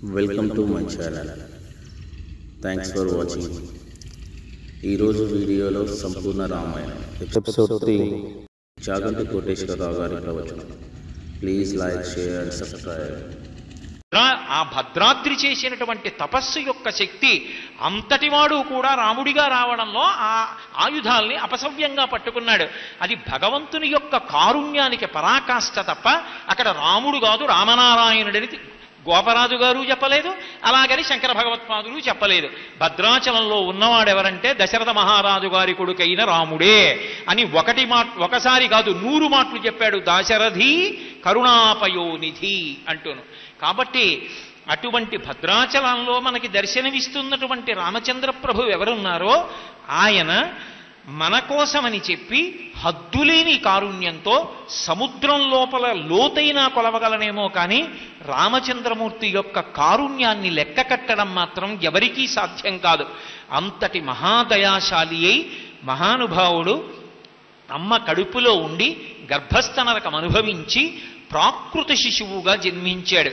Welcome to my channel. Thanks for watching. ఈ రోజు వీడియోలో సంపూర్ణ రామాయణం ఎపిసోడ్ 3 చాగంటి కోటేశ్వరరావు గారి ప్రవచనం. Please like, share and subscribe. ఆ భద్రాద్రి చేసినటువంటి తపస్సు యొక్క శక్తి అంతటివాడు కూడా రాముడిగా రావడంలో ఆ ఆయుధాల్ని అపసవ్యంగా పట్టుకున్నాడు. అది భగవంతుని యొక్క కారుణ్యానికి పరాకాష్ఠ తప్ప అక్కడ రాముడు కాదు రామనారాయణుడని గోపరాజు గారు చెప్పలేదు, అలాగని శంకర భగవత్పాదులు చెప్పలేదు. భద్రాచలంలో ఉన్నవాడెవరంటే దశరథ మహారాజు గారి కొడుకైన రాముడే అని ఒకసారి కాదు 100 మాటలు చెప్పాడు. దాశరథి కరుణాపయోనిధి అంటూను. కాబట్టి అటువంటి భద్రాచలంలో మనకి దర్శనమిస్తున్నటువంటి రామచంద్ర ప్రభు ఎవరున్నారో ఆయన మన కోసమని చెప్పి హద్దులేని కారుణ్యంతో సముద్రం లోపల లోతైనా కొలవగలనేమో కానీ రామచంద్రమూర్తి యొక్క కారుణ్యాన్ని లెక్క కట్టడం మాత్రం ఎవరికీ సాధ్యం కాదు. అంతటి మహాదయాశాలి అయి మహానుభావుడు అమ్మ కడుపులో ఉండి గర్భస్థ నరకం అనుభవించి ప్రాకృత శిశువుగా జన్మించాడు.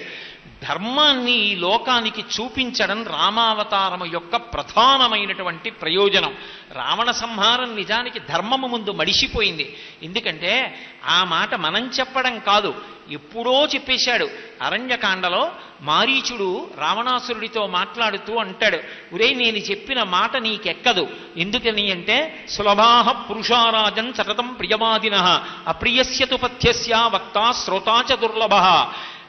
ధర్మాన్ని ఈ లోకానికి చూపించడం రామావతారము యొక్క ప్రధానమైనటువంటి ప్రయోజనం. రావణ సంహారం నిజానికి ధర్మము ముందు మడిసిపోయింది. ఎందుకంటే ఆ మాట మనం చెప్పడం కాదు, ఎప్పుడో చెప్పేశాడు. అరణ్యకాండలో మారీచుడు రావణాసురుడితో మాట్లాడుతూ అంటాడు, ఒరే నేను చెప్పిన మాట నీకెక్కదు. ఎందుకని అంటే సులభాః పురుషారాజన్ సతతం ప్రియవాదినః అప్రియస్యతు పథ్యస్య వక్తా శ్రోతా చ దుర్లభః.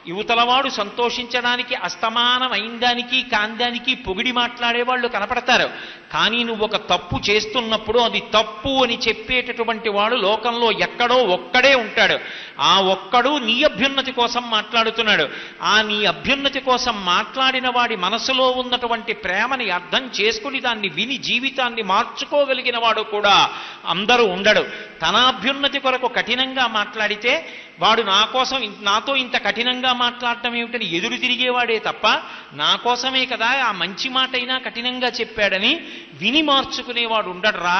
యువతలవాడు సంతోషించడానికి అస్తమానం అయిందానికి కాందానికి పొగిడి మాట్లాడేవాళ్ళు కనపడతారు. కానీ నువ్వు ఒక తప్పు చేస్తున్నప్పుడు అది తప్పు అని చెప్పేటటువంటి వాడు లోకంలో ఎక్కడో ఒక్కడే ఉంటాడు. ఆ ఒక్కడు నీ అభ్యున్నతి కోసం మాట్లాడుతున్నాడు. ఆ నీ అభ్యున్నతి కోసం మాట్లాడిన వాడి మనసులో ఉన్నటువంటి ప్రేమని అర్థం చేసుకుని దాన్ని విని జీవితాన్ని మార్చుకోగలిగిన వాడు కూడా అందరూ ఉండడు. తన అభ్యున్నతి కొరకు కఠినంగా మాట్లాడితే వాడు నాతో ఇంత కఠినంగా మాట్లాడటం ఏమిటని ఎదురు తిరిగేవాడే తప్ప నా కోసమే కదా ఆ మంచి మాట అయినా కఠినంగా చెప్పాడని విని మార్చుకునేవాడు ఉండడరా.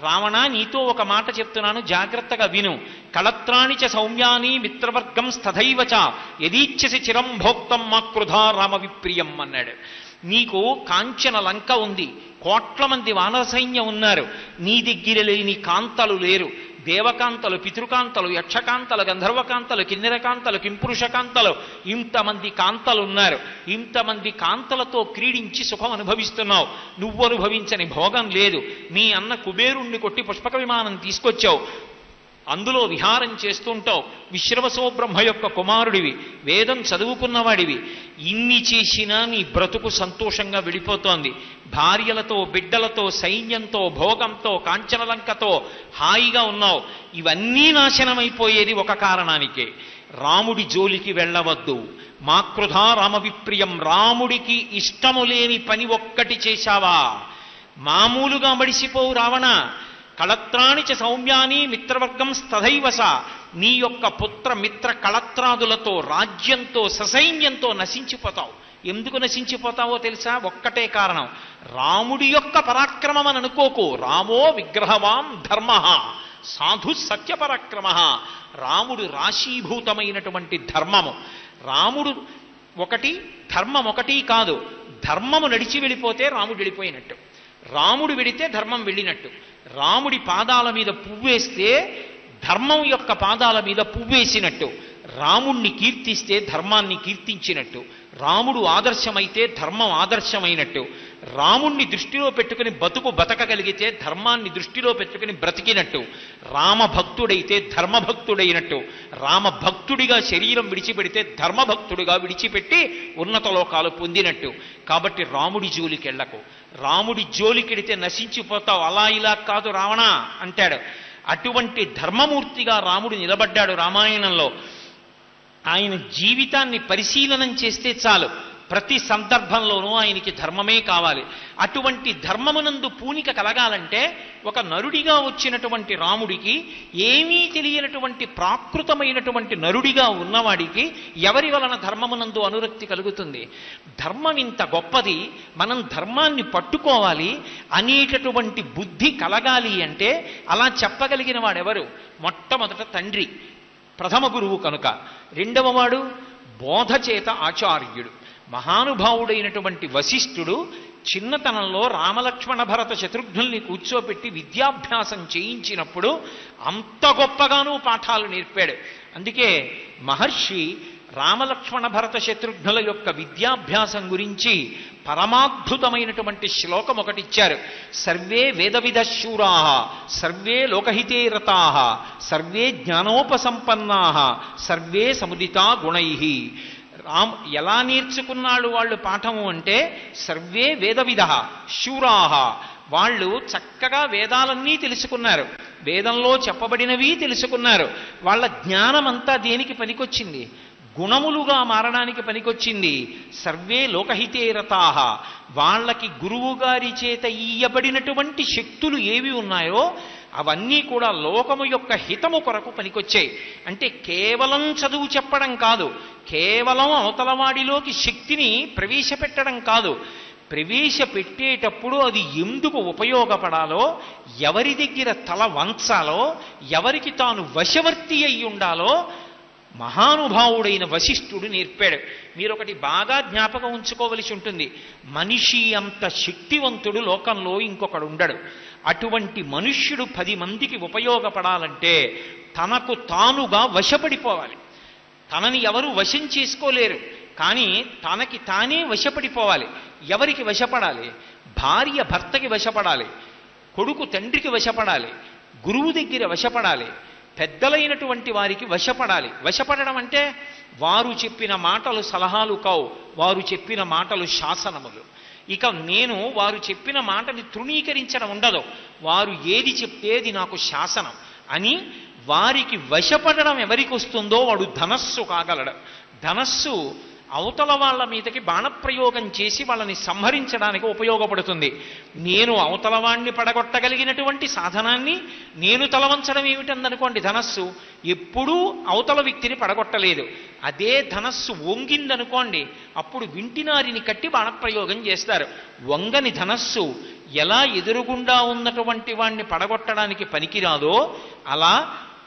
రావణ, నీతో ఒక మాట చెప్తున్నాను, జాగ్రత్తగా విను. కళత్రాణి చ సౌమ్యాని మిత్రవర్గం స్థథైవచ యదీచ్ఛసి చిరం భోక్తం మా క్రుధా రామ విప్రియం అన్నాడు. నీకు కాంచన లంక ఉంది, కోట్ల మంది వానర సైన్యం ఉన్నారు, నీ దగ్గర లేని కాంతలు లేరు. దేవకాంతలు, పితృకాంతలు, యక్షకాంతలు, గంధర్వకాంతలు, కిన్నెరకాంతలు, కింపురుషకాంతలు, ఇంతమంది కాంతలు ఉన్నారు. ఇంతమంది కాంతలతో క్రీడించి సుఖం అనుభవిస్తున్నావు. నువ్వు అనుభవించని భోగం లేదు. మీ అన్న కుబేరుణ్ణి కొట్టి పుష్పక విమానం తీసుకొచ్చావు, అందులో విహారం చేస్తుంటావు. విశ్రవసో బ్రహ్మ యొక్క కుమారుడివి, వేదం చదువుకున్నవాడివి. ఇన్ని చేసినా నీ బ్రతుకు సంతోషంగా వెళ్ళిపోతోంది. భార్యలతో, బిడ్డలతో, సైన్యంతో, భోగంతో, కాంచనలంకతో హాయిగా ఉన్నావు. ఇవన్నీ నాశనమైపోయేది ఒక కారణానికే, రాముడి జోలికి వెళ్ళవద్దు. మాకృధా రామ విప్రియం. రాముడికి ఇష్టము లేని పని ఒక్కటి చేశావా మామూలుగా మడిసిపోవు రావణ. కళత్రాణి చ సౌమ్యాని మిత్రవర్గం స్థథైవస. నీ యొక్క పుత్ర మిత్ర కళత్రాదులతో, రాజ్యంతో, ససైన్యంతో నశించిపోతావు. ఎందుకు నశించిపోతావో తెలుసా? ఒక్కటే కారణం, రాముడి యొక్క పరాక్రమం అని అనుకోకు. రామో విగ్రహవాం ధర్మ సాధు సత్య పరాక్రమ. రాముడు రాశీభూతమైనటువంటి ధర్మము. రాముడు ఒకటి, ధర్మం ఒకటి కాదు. ధర్మము నడిచి వెళ్ళిపోతే రాముడు వెళ్ళిపోయినట్టు, రాముడు వెడితే ధర్మం వెళ్ళినట్టు. రాముడి పాదాల మీద పువ్వేస్తే ధర్మం యొక్క పాదాల మీద పువ్వేసినట్టు. రాముణ్ణి కీర్తిస్తే ధర్మాన్ని కీర్తించినట్టు. రాముడు ఆదర్శమైతే ధర్మం ఆదర్శమైనట్టు. రాముణ్ణి దృష్టిలో పెట్టుకుని బతకగలిగితే ధర్మాన్ని దృష్టిలో పెట్టుకుని బ్రతికినట్టు. రామభక్తుడైతే ధర్మభక్తుడైనట్టు. రామభక్తుడిగా శరీరం విడిచిపెడితే ధర్మభక్తుడిగా విడిచిపెట్టి ఉన్నత లోకాలు పొందినట్టు. కాబట్టి రాముడి జోలికెళ్లకు. రాముడి జోలికెడితే నశించిపోతావు. అలా ఇలా కాదు రావణ అంటాడు. అటువంటి ధర్మమూర్తిగా రాముడు నిలబడ్డాడు రామాయణంలో. ఆయన జీవితాన్ని పరిశీలనం చేస్తే చాలు, ప్రతి సందర్భంలోనూ ఆయనకి ధర్మమే కావాలి. అటువంటి ధర్మమునందు పూనిక కలగాలంటే ఒక నరుడిగా వచ్చినటువంటి రాముడికి, ఏమీ తెలియనటువంటి ప్రాకృతమైనటువంటి నరుడిగా ఉన్నవాడికి ఎవరి వలన ధర్మమునందు అనురక్తి కలుగుతుంది? ధర్మం ఇంత గొప్పది, మనం ధర్మాన్ని పట్టుకోవాలి అనేటటువంటి బుద్ధి కలగాలి అంటే అలా చెప్పగలిగిన వాడెవరు? మొట్టమొదట తండ్రి, ప్రథమ గురువు కనుక. రెండవ వాడు బోధ చేత ఆచార్యుడు. మహానుభావుడైనటువంటి వశిష్ఠుడు చిన్నతనంలో రామలక్ష్మణ భరత శత్రుఘ్నుల్ని కూర్చోపెట్టి విద్యాభ్యాసం చేయించినప్పుడు అంత గొప్పగానూ పాఠాలు నేర్పాడు. అందుకే మహర్షి రామలక్ష్మణ భరత శత్రుఘ్నుల యొక్క విద్యాభ్యాసం గురించి పరమాద్భుతమైనటువంటి శ్లోకం ఒకటిచ్చారు. సర్వే వేదవిద శూరా సర్వే లోకహితే రతా సర్వే జ్ఞానోపసంపన్నా సర్వే సముదితా గుణై. ఎలా నేర్చుకున్నాడు వాళ్ళు పాఠము అంటే సర్వే వేదవిద శూరాహ, వాళ్ళు చక్కగా వేదాలన్నీ తెలుసుకున్నారు, వేదంలో చెప్పబడినవి తెలుసుకున్నారు. వాళ్ళ జ్ఞానం అంతా దేనికి పనికొచ్చింది? గుణములుగా మారడానికి పనికొచ్చింది. సర్వే లోకహితే రతాహ, వాళ్ళకి గురువుగారి చేత ఇయ్యబడినటువంటి శక్తులు ఏవి ఉన్నాయో అవన్నీ కూడా లోకము యొక్క హితము కొరకు పనికొచ్చాయి. అంటే కేవలం చదువు చెప్పడం కాదు, కేవలం అవతలవాడిలోకి శక్తిని ప్రవేశపెట్టడం కాదు, ప్రవేశపెట్టేటప్పుడు అది ఎందుకు ఉపయోగపడాలో, ఎవరి దగ్గర తల వంచాలో, ఎవరికి తాను వశవర్తి అయి ఉండాలో మహానుభావుడైన వశిష్ఠుడు నేర్పాడు. మీరు ఒకటి బాగా జ్ఞాపకం ఉంచుకోవలసి ఉంటుంది. మనిషి అంత శక్తివంతుడు లోకంలో ఇంకొకడు ఉండడు. అటువంటి మనుష్యుడు 10 మందికి ఉపయోగపడాలంటే తనకు తానుగా వశపడిపోవాలి. తనని ఎవరు వశం చేసుకోలేరు, కానీ తనకి తానే వశపడిపోవాలి. ఎవరికి వశపడాలి? భార్య భర్తకి వశపడాలి, కొడుకు తండ్రికి వశపడాలి, గురువు దగ్గర వశపడాలి, పెద్దలైనటువంటి వారికి వశపడాలి. వశపడడం అంటే వారు చెప్పిన మాటలు సలహాలు కావు, వారు చెప్పిన మాటలు శాసనములు. ఇక నేను వారు చెప్పిన మాటని తృణీకరించడం ఉండదు. వారు ఏది చెప్తేది నాకు శాసనం అని వారికి వశపడడం ఎవరికి వస్తుందో వాడు ధనస్సు కాగలడు. ధనస్సు అవతల వాళ్ళ మీదకి బాణప్రయోగం చేసి వాళ్ళని సంహరించడానికి ఉపయోగపడుతుంది. నేను అవతల వాణ్ణి పడగొట్టగలిగినటువంటి సాధనాన్ని నేను తలవంచడం ఏమిటందనుకోండి, ధనస్సు ఎప్పుడూ అవతల వ్యక్తిని పడగొట్టలేదు. అదే ధనస్సు వంగిందనుకోండి, అప్పుడు వింటినారిని కట్టి బాణప్రయోగం చేస్తారు. వంగని ధనస్సు ఎలా ఎదురుగుండా ఉన్నటువంటి వాణ్ణి పడగొట్టడానికి పనికిరాదో అలా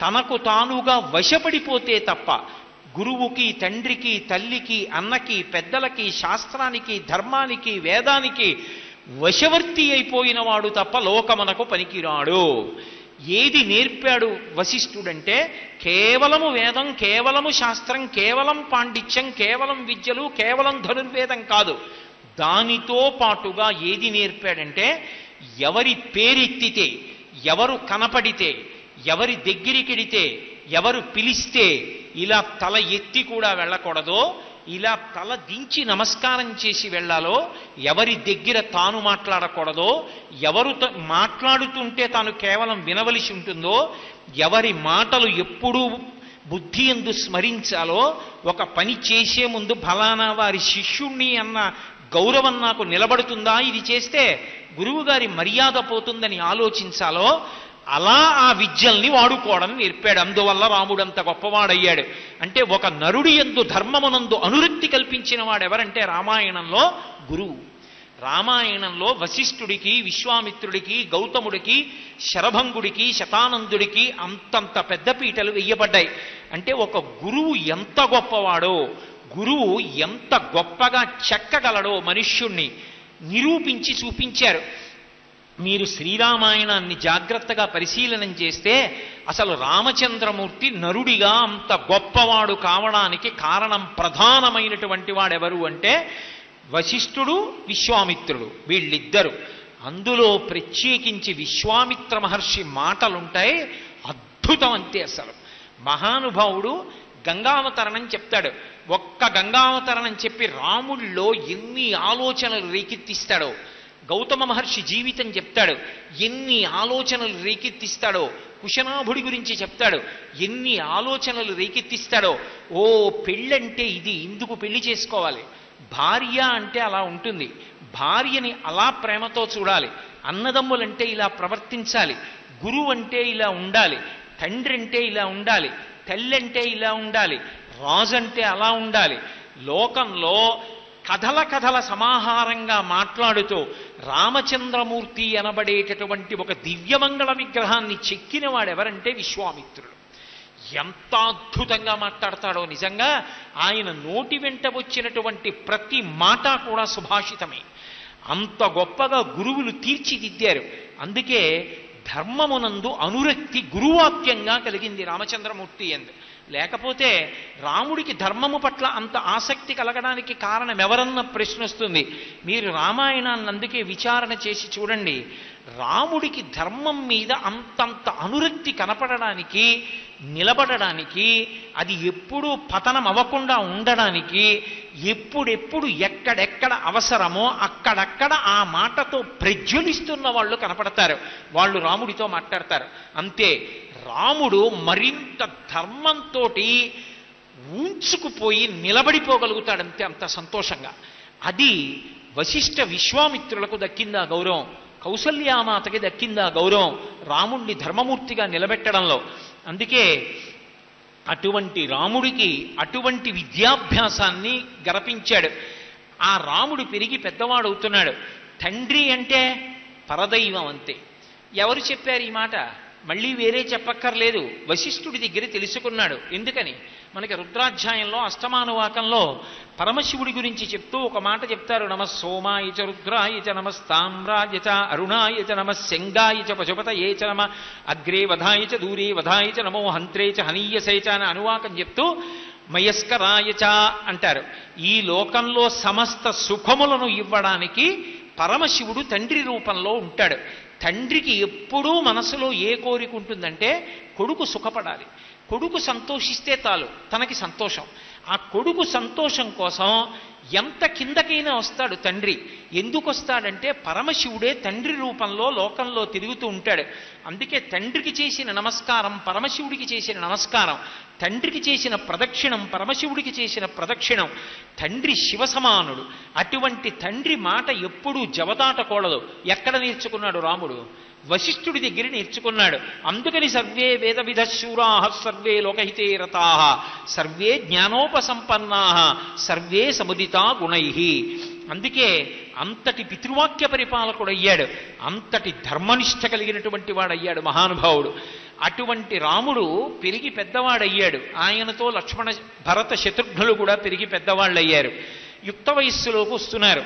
తనకు తానుగా వశపడిపోతే తప్ప గురువుకి, తండ్రికి, తల్లికి, అన్నకి, పెద్దలకి, శాస్త్రానికి, ధర్మానికి, వేదానికి వశవర్తి అయిపోయిన వాడు తప్ప లోకమునకు పనికిరాడు. ఏది నేర్పాడు వశిష్ఠుడంటే కేవలము వేదం, కేవలము శాస్త్రం, కేవలం పాండిత్యం, కేవలం విద్యలు, కేవలం ధనుర్వేదం కాదు. దానితో పాటుగా ఏది నేర్పాడంటే ఎవరి పేరెత్తితే, ఎవరు కనపడితే, ఎవరి దగ్గరికెడితే, ఎవరు పిలిస్తే ఇలా తల ఎత్తి కూడా వెళ్ళకూడదో, ఇలా తల దించి నమస్కారం చేసి వెళ్ళాలో, ఎవరి దగ్గర తాను మాట్లాడకూడదో, ఎవరు మాట్లాడుతుంటే తాను కేవలం వినవలసి ఉంటుందో, ఎవరి మాటలు ఎప్పుడూ బుద్ధి యందు స్మరించాలో, ఒక పని చేసే ముందు ఫలానా వారి శిష్యుణ్ణి అన్న గౌరవం నాకు నిలబడుతుందా, ఇది చేస్తే గురువుగారి మర్యాద పోతుందని ఆలోచించాలో, అలా ఆ విద్యల్ని వాడుకోవడం నేర్పాడు. అందువల్ల రాముడంత గొప్పవాడయ్యాడు. అంటే ఒక నరుడి యందు ధర్మమునందు అనురక్తి కల్పించిన వాడెవరంటే రామాయణంలో గురువు. రామాయణంలో వశిష్ఠుడికి, విశ్వామిత్రుడికి, గౌతముడికి, శరభంగుడికి, శతానందుడికి అంతంత పెద్ద పీటలు వెయ్యబడ్డాయి. అంటే ఒక గురువు ఎంత గొప్పవాడో, గురువు ఎంత గొప్పగా చెక్కగలడో మనుష్యుణ్ణి నిరూపించి చూపించారు. మీరు శ్రీరామాయణాన్ని జాగ్రత్తగా పరిశీలనం చేస్తే అసలు రామచంద్రమూర్తి నరుడిగా అంత గొప్పవాడు కావడానికి కారణం ప్రధానమైనటువంటి వాడెవరు అంటే వశిష్ఠుడు, విశ్వామిత్రుడు, వీళ్ళిద్దరు. అందులో ప్రత్యేకించి విశ్వామిత్ర మహర్షి మాటలుంటాయి, అద్భుతం అంతే. అసలు మహానుభావుడు గంగావతరణం చెప్తాడు. ఒక్క గంగావతరణం చెప్పి రాముడిలో ఎన్ని ఆలోచనలు రేకెత్తిస్తాడో, గౌతమ మహర్షి జీవితం చెప్తాడు, ఎన్ని ఆలోచనలు రేకెత్తిస్తాడో, కుశనాభుడి గురించి చెప్తాడు, ఎన్ని ఆలోచనలు రేకెత్తిస్తాడో. ఓ పెళ్ళంటే ఇది, ఇందుకు పెళ్లి చేసుకోవాలి, భార్య అంటే అలా ఉంటుంది, భార్యని అలా ప్రేమతో చూడాలి, అన్నదమ్ములంటే ఇలా ప్రవర్తించాలి, గురువు అంటే ఇలా ఉండాలి, తండ్రి అంటే ఇలా ఉండాలి, తల్లి అంటే ఇలా ఉండాలి, రాజు అంటే అలా ఉండాలి. లోకంలో కథల కథల సమాహారంగా మాట్లాడుతూ రామచంద్రమూర్తి అనబడేటటువంటి ఒక దివ్యమంగళ విగ్రహాన్ని చెక్కిన వాడెవరంటే విశ్వామిత్రుడు. ఎంత అద్భుతంగా మాట్లాడతాడో నిజంగా. ఆయన నోటి వెంట వచ్చినటువంటి ప్రతి మాట కూడా సుభాషితమే. అంత గొప్పగా గురువులు తీర్చిదిద్దారు. అందుకే ధర్మమునందు అనురక్తి గురువాక్యంగా కలిగింది రామచంద్రమూర్తి ఎందు. లేకపోతే రాముడికి ధర్మము పట్ల అంత ఆసక్తి కలగడానికి కారణం ఎవరన్న ప్రశ్న వస్తుంది. మీరు రామాయణాన్ని అందుకే విచారణ చేసి చూడండి. రాముడికి ధర్మం మీద అంతంత అనురక్తి కనపడడానికి, నిలబడడానికి, అది ఎప్పుడూ పతనం అవ్వకుండా ఉండడానికి, ఎప్పుడెప్పుడు ఎక్కడెక్కడ అవసరమో అక్కడక్కడ ఆ మాటతో ప్రజ్వలిస్తున్న వాళ్ళు కనపడతారు. వాళ్ళు రాముడితో మాట్లాడతారు. అంతే, రాముడు మరింత ధర్మంతో ఊంచుకుపోయి నిలబడిపోగలుగుతాడంతే, అంత సంతోషంగా. అది వశిష్ఠ విశ్వామిత్రులకు దక్కిందా గౌరవం, కౌసల్యామాతకి దక్కిందా గౌరవం, రాముణ్ణి ధర్మమూర్తిగా నిలబెట్టడంలో. అందుకే అటువంటి రాముడికి అటువంటి విద్యాభ్యాసాన్ని గరపించాడు. ఆ రాముడు పెరిగి పెద్దవాడవుతున్నాడు. తండ్రి అంటే పరదైవం అంతే. ఎవరు చెప్పారు ఈ మాట? మళ్ళీ వేరే చెప్పక్కర్లేదు, వశిష్ఠుడి దగ్గర తెలుసుకున్నాడు. ఎందుకని? మనకి రుద్రాధ్యాయంలో అష్టమానువాకంలో పరమశివుడి గురించి చెప్తూ ఒక మాట చెప్తారు. నమ సోమాయ చ రుద్రాయ చ నమస్తామ్రాయ చ అరుణాయ చ నమ శంగాయ చ పశుపతయే చ నమ అగ్రే వధాయ చ దూరే వధాయ చ నమో హంత్రే చ హనీయసే చ అని అనువాకం చెప్తూ మయస్కరాయ చ అంటారు. ఈ లోకంలో సమస్త సుఖములను ఇవ్వడానికి పరమశివుడు తండ్రి రూపంలో ఉంటాడు. తండ్రికి ఎప్పుడూ మనసులో ఏ కోరిక ఉంటుందంటే కొడుకు సుఖపడాలి, కొడుకు సంతోషిస్తే చాలు తనకి సంతోషం. ఆ కొడుకు సంతోషం కోసం ఎంత కిందకైనా వస్తాడు తండ్రి. ఎందుకు వస్తాడంటే పరమశివుడే తండ్రి రూపంలో లోకంలో తిరుగుతూ ఉంటాడు. అందుకే తండ్రికి చేసిన నమస్కారం పరమశివుడికి చేసిన నమస్కారం, తండ్రికి చేసిన ప్రదక్షిణం పరమశివుడికి చేసిన ప్రదక్షిణం. తండ్రి శివసమానుడు. అటువంటి తండ్రి మాట ఎప్పుడూ జవదాటకూడదు. ఎక్కడ నేర్చుకున్నాడు రాముడు? వశిష్ఠుడి దగ్గర నేర్చుకున్నాడు. అందుకని సర్వే వేద విధ శూరా సర్వే లోకహితే రతా సర్వే జ్ఞానోపసంపన్నా సర్వే సముదితా గుణై. అందుకే అంతటి పితృవాక్య పరిపాలకుడయ్యాడు, అంతటి ధర్మనిష్ట కలిగినటువంటి వాడయ్యాడు మహానుభావుడు. అటువంటి రాముడు పెరిగి పెద్దవాడయ్యాడు. ఆయనతో లక్ష్మణ భరత శత్రుఘ్నులు కూడా పెరిగి పెద్దవాళ్ళయ్యారు. యుక్త వయస్సులోకి వస్తున్నారు.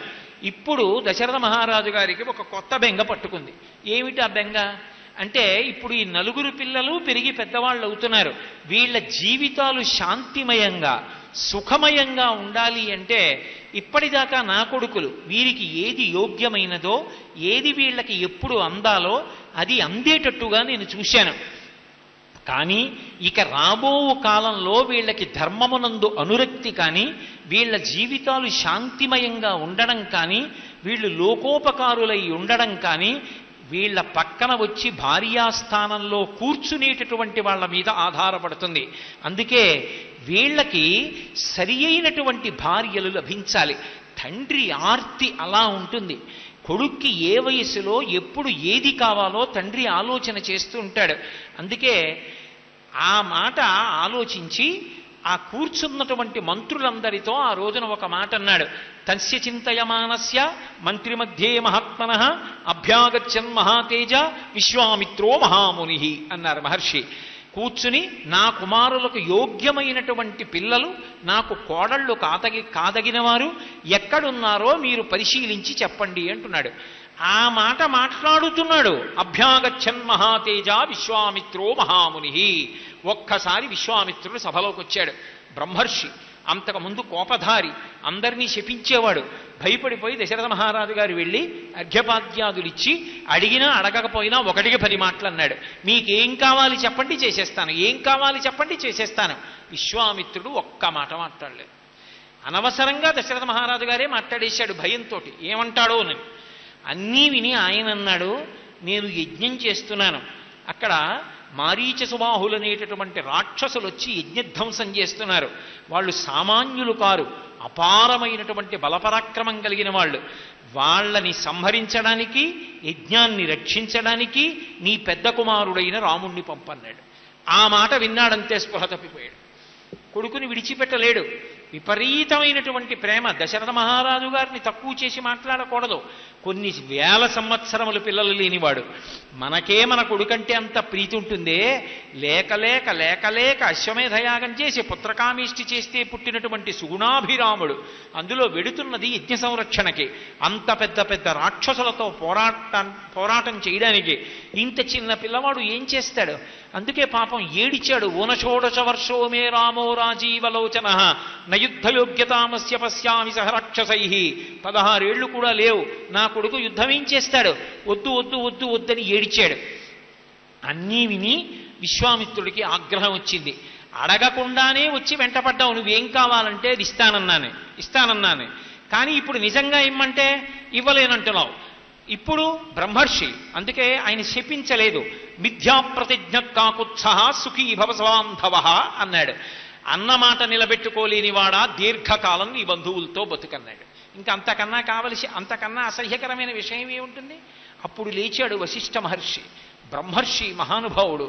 ఇప్పుడు దశరథ మహారాజు గారికి ఒక కొత్త బెంగ పట్టుకుంది. ఏమిటి ఆ బెంగ అంటే, ఇప్పుడు ఈ నలుగురు పిల్లలు పెరిగి పెద్దవాళ్ళు అవుతున్నారు. వీళ్ళ జీవితాలు శాంతిమయంగా సుఖమయంగా ఉండాలి అంటే ఇప్పటిదాకా నా కొడుకులు వీరికి ఏది యోగ్యమైనదో, ఏది వీళ్ళకి ఎప్పుడు అందాలో అది అందేటట్టుగా నేను చూశాను. కానీ ఇక రాబో కాలంలో వీళ్ళకి ధర్మమునందు అనురక్తి కానీ, వీళ్ళ జీవితాలు శాంతిమయంగా ఉండడం కానీ, వీళ్ళు లోకోపకారులై ఉండడం కానీ, వీళ్ళ పక్కన వచ్చి భార్యాస్థానంలో కూర్చునేటటువంటి వాళ్ళ మీద ఆధారపడుతుంది. అందుకే వీళ్ళకి సరి అయినటువంటి భార్యలు లభించాలి. తండ్రి ఆర్తి అలా ఉంటుంది. కొడుక్కి ఏ వయసులో ఎప్పుడు ఏది కావాలో తండ్రి ఆలోచన చేస్తూ ఉంటాడు. అందుకే ఆ మాట ఆలోచించి ఆ కూర్చున్నటువంటి మంత్రులందరితో ఆ రోజున ఒక మాట అన్నాడు. తస్య చింతయమానస్య మంత్రి మధ్యే మహాత్మనః అభ్యాగచ్చన్ మహాతేజ విశ్వామిత్రో మహాముని అన్నారు మహర్షి. కూర్చుని నా కుమారులకు యోగ్యమైనటువంటి పిల్లలు, నాకు కోడళ్ళు కాదగిన వారు ఎక్కడున్నారో మీరు పరిశీలించి చెప్పండి అంటున్నాడు. ఆ మాట మాట్లాడుతున్నాడు. అభ్యాగచ్చన్ మహాతేజ విశ్వామిత్రో మహాముని. ఒక్కసారి విశ్వామిత్రుడు సభలోకి వచ్చాడు. బ్రహ్మర్షి, అంతకుముందు కోపధారి, అందరినీ శపించేవాడు. భయపడిపోయి దశరథ మహారాజు గారు వెళ్ళి అర్ఘ్యపాద్యాదులిచ్చి అడిగినా అడగకపోయినా 1-10 మాటలు అన్నాడు. మీకేం కావాలి చెప్పండి చేసేస్తాను, ఏం కావాలి చెప్పండి చేసేస్తాను. విశ్వామిత్రుడు ఒక్క మాట మాట్లాడలేదు. అనవసరంగా దశరథ మహారాజు గారే మాట్లాడేశాడు భయంతో. ఏమంటాడో అని అన్నీ విని ఆయన అన్నాడు, నేను యజ్ఞం చేస్తున్నాను. అక్కడ మారీచ సుబాహులనేటటువంటి రాక్షసులు వచ్చి యజ్ఞధ్వంసం చేస్తున్నారు. వాళ్ళు సామాన్యులు కారు, అపారమైనటువంటి బలపరాక్రమం కలిగిన వాళ్ళు. వాళ్ళని సంహరించడానికి, యజ్ఞాన్ని రక్షించడానికి నీ పెద్ద కుమారుడైన రాముణ్ణి పంపన్నాడు. ఆ మాట విన్నాడంతే స్పృహ తప్పిపోయాడు. కొడుకుని విడిచిపెట్టలేడు. విపరీతమైనటువంటి ప్రేమ. దశరథ మహారాజు గారిని తక్కువ చేసి మాట్లాడకూడదు. కొన్ని వేల సంవత్సరములు పిల్లలు లేనివాడు. మనకే మన కొడుకంటే అంత ప్రీతి ఉంటుందే. లేక లేక లేక లేక అశ్వమేధయాగం చేసి పుత్రకామేష్టి చేస్తే పుట్టినటువంటి సుగుణాభిరాముడు అందులో వెడుతున్నది యజ్ఞ సంరక్షణకి. అంత పెద్ద పెద్ద రాక్షసులతో పోరాటం చేయడానికి ఇంత చిన్న పిల్లవాడు ఏం చేస్తాడు? అందుకే పాపం ఏడిచాడు. ఊనషోడశ వర్షో మే రామో రాజీవలోచన నయుద్ధయోగ్యతామస్య పశ్యామి సహ రాక్షసై. 16 ఏళ్ళు కూడా లేవు, నా కొడుకు యుద్ధం ఏం చేస్తాడు? వద్దు వద్దు వద్దు వద్దని ఏడిచాడు. అన్నీ విని విశ్వామిత్రుడికి ఆగ్రహం వచ్చింది. అడగకుండానే వచ్చి వెంటపడ్డావు, నువ్వేం కావాలంటే అది ఇస్తానన్నాను. కానీ ఇప్పుడు నిజంగా ఇమ్మంటే ఇవ్వలేనంటున్నావు. ఇప్పుడు బ్రహ్మర్షి, అందుకే ఆయన శపించలేదు. మిథ్యాప్రతిజ్ఞ కాకుత్సహ సుఖీ భవస్వాంధవ అన్నాడు. అన్నమాట నిలబెట్టుకోలేని వాడా దీర్ఘకాలం నీ బంధువులతో బతుకన్నాడు. ఇంకా అంతకన్నా అసహ్యకరమైన విషయం ఏముంటుంది? అప్పుడు లేచాడు వశిష్ఠ మహర్షి, బ్రహ్మర్షి మహానుభావుడు.